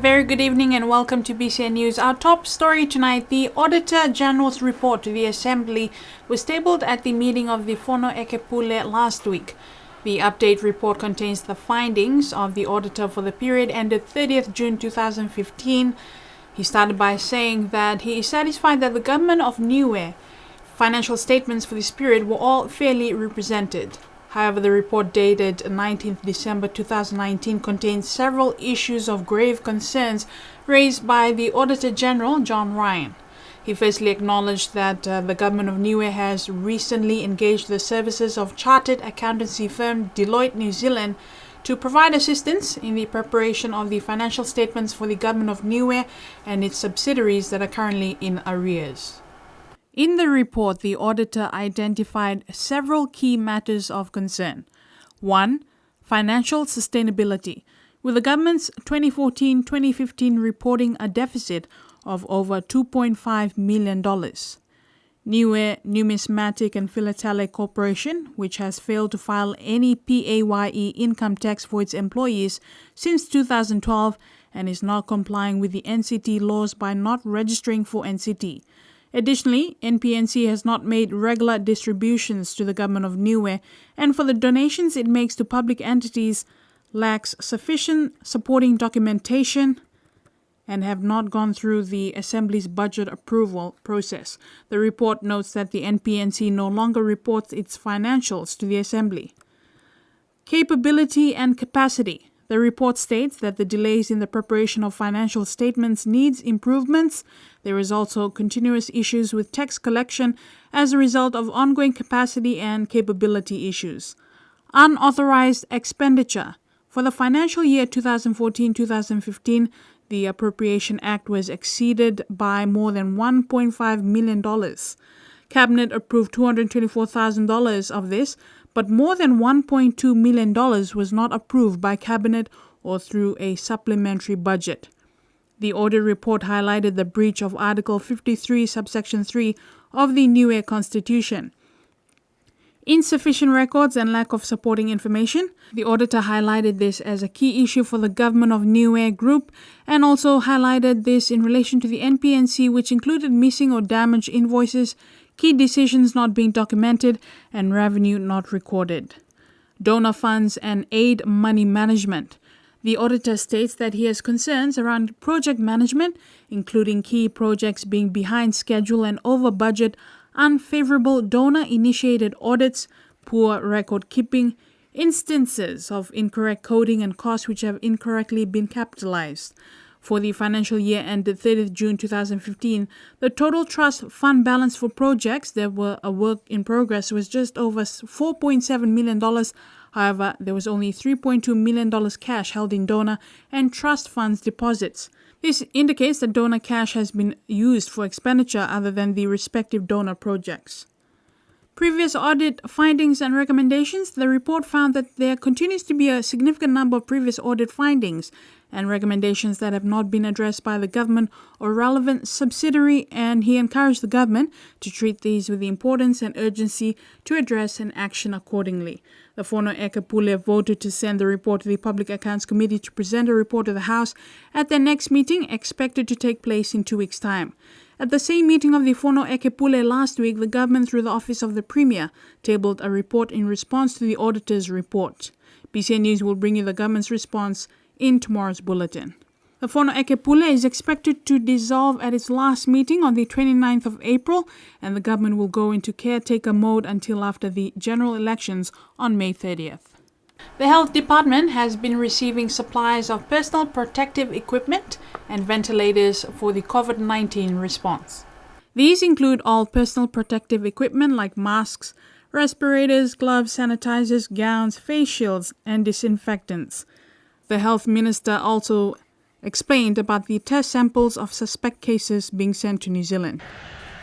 very good evening and welcome to BCN News. Our top story tonight, the Auditor General's report to the Assembly was tabled at the meeting of the Fono Ekepule last week. The update report contains the findings of the auditor for the period ended 30th June 2015. He started by saying that he is satisfied that the government of Niue financial statements for this period were all fairly represented. However, the report dated 19th December 2019 contains several issues of grave concerns raised by the Auditor General, John Ryan. He firstly acknowledged that the government of Niue has recently engaged the services of chartered accountancy firm Deloitte New Zealand to provide assistance in the preparation of the financial statements for the government of Niue and its subsidiaries that are currently in arrears. In the report, the auditor identified several key matters of concern. 1. Financial sustainability, with the government's 2014-2015 reporting a deficit of over $2.5 million. Niue Numismatic and Philatelic Corporation, which has failed to file any PAYE income tax for its employees since 2012 and is not complying with the NCT laws by not registering for NCT. Additionally, NPNC has not made regular distributions to the government of Niue, and for the donations it makes to public entities, lacks sufficient supporting documentation and have not gone through the Assembly's budget approval process. The report notes that the NPNC no longer reports its financials to the Assembly. Capability and capacity. The report states that the delays in the preparation of financial statements needs improvements. There is also continuous issues with tax collection as a result of ongoing capacity and capability issues. Unauthorized expenditure. For the financial year 2014-2015, the Appropriation Act was exceeded by more than $1.5 million. Cabinet approved $224,000 of this, but more than $1.2 million was not approved by Cabinet or through a supplementary budget. The audit report highlighted the breach of Article 53, Subsection 3 of the Niue Constitution. Insufficient records and lack of supporting information. The auditor highlighted this as a key issue for the government of Niue Group and also highlighted this in relation to the NPNC, which included missing or damaged invoices, key decisions not being documented, and revenue not recorded. Donor funds and aid money management. The auditor states that he has concerns around project management, including key projects being behind schedule and over budget, unfavorable donor-initiated audits, poor record keeping, instances of incorrect coding and costs which have incorrectly been capitalized. For the financial year ended 30th June 2015, the total trust fund balance for projects that were a work in progress was just over $4.7 million. However, there was only $3.2 million cash held in donor and trust funds deposits. This indicates that donor cash has been used for expenditure other than the respective donor projects. Previous audit findings and recommendations. The report found that there continues to be a significant number of previous audit findings and recommendations that have not been addressed by the government or relevant subsidiary, and he encouraged the government to treat these with the importance and urgency to address and action accordingly. The Fono Ekepule voted to send the report to the Public Accounts Committee to present a report to the House at their next meeting, expected to take place in 2 weeks' time. At the same meeting of the Fono Ekepule last week, the government, through the Office of the Premier, tabled a report in response to the auditor's report. BCN News will bring you the government's response in tomorrow's bulletin. The Fono Ekepule is expected to dissolve at its last meeting on the 29th of April, and the government will go into caretaker mode until after the general elections on May 30th. The Health Department has been receiving supplies of personal protective equipment and ventilators for the COVID-19 response. These include all personal protective equipment like masks, respirators, gloves, sanitizers, gowns, face shields, and disinfectants. The Health Minister also explained about the test samples of suspect cases being sent to New Zealand.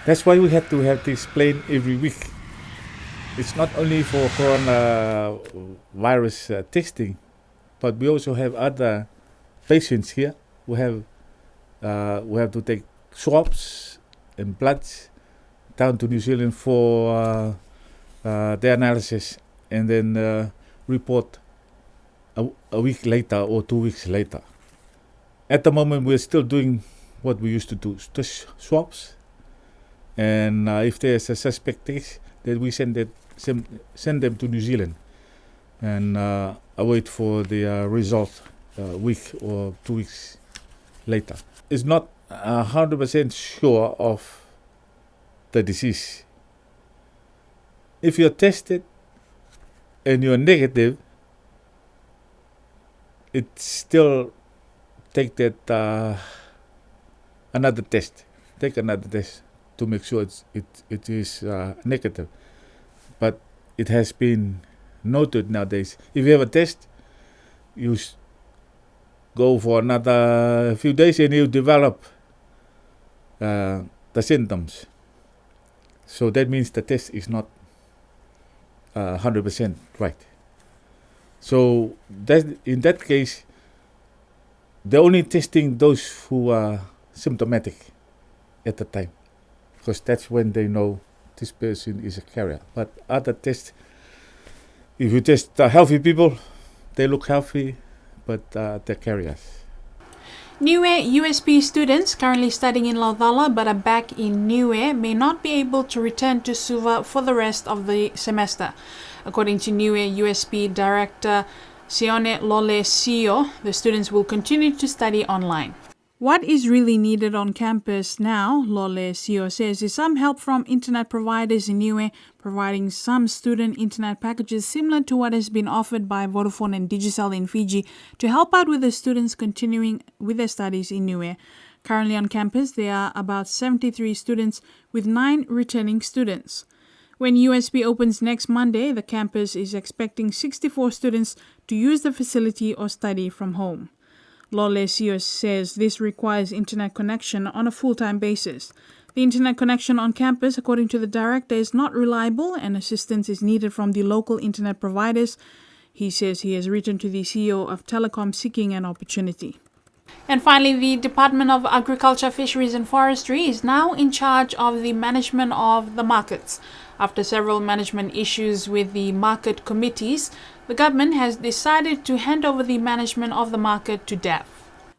That's why we have to have this plan every week. It's not only for coronavirus testing, but we also have other patients here who have to take swabs and bloods down to New Zealand for their analysis and then report a week later or 2 weeks later. At the moment, we're still doing what we used to do, just swabs. And if there's a suspect case, then we send them to New Zealand and await for the result a week or 2 weeks later. It's not 100% sure of the disease. If you're tested and you're negative, it still take that another test. Take another test to make sure it is negative. But it has been noted nowadays. If you have a test, you go for another few days and you develop the symptoms. So that means the test is not 100% right. So in that case, they're only testing those who are symptomatic at the time, because that's when they know this person is a carrier. But other tests, if you test healthy people, they look healthy, but they're carriers. Niue USP students currently studying in Laucala but are back in Niue may not be able to return to Suva for the rest of the semester. According to Niue USP Director Sione Lole Sio, the students will continue to study online. What is really needed on campus now, Lole Sio says, is some help from internet providers in Niue, providing some student internet packages similar to what has been offered by Vodafone and Digicel in Fiji to help out with the students continuing with their studies in Niue. Currently on campus, there are about 73 students with 9 returning students. When USP opens next Monday, the campus is expecting 64 students to use the facility or study from home. Lole Sio says this requires internet connection on a full-time basis. The internet connection on campus, according to the director, is not reliable and assistance is needed from the local internet providers. He says he has written to the CEO of Telecom seeking an opportunity. And finally, the Department of Agriculture, Fisheries and Forestry is now in charge of the management of the markets. After several management issues with the market committees, the government has decided to hand over the management of the market to DEF.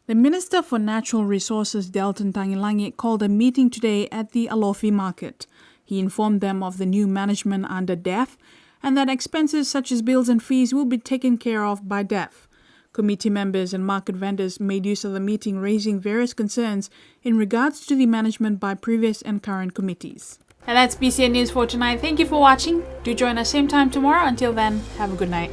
The Minister for Natural Resources, Delton Tangilangi, called a meeting today at the Alofi market. He informed them of the new management under DEF and that expenses such as bills and fees will be taken care of by DEF. Committee members and market vendors made use of the meeting, raising various concerns in regards to the management by previous and current committees. And that's BCN News for tonight. Thank you for watching. Do join us same time tomorrow. Until then, have a good night.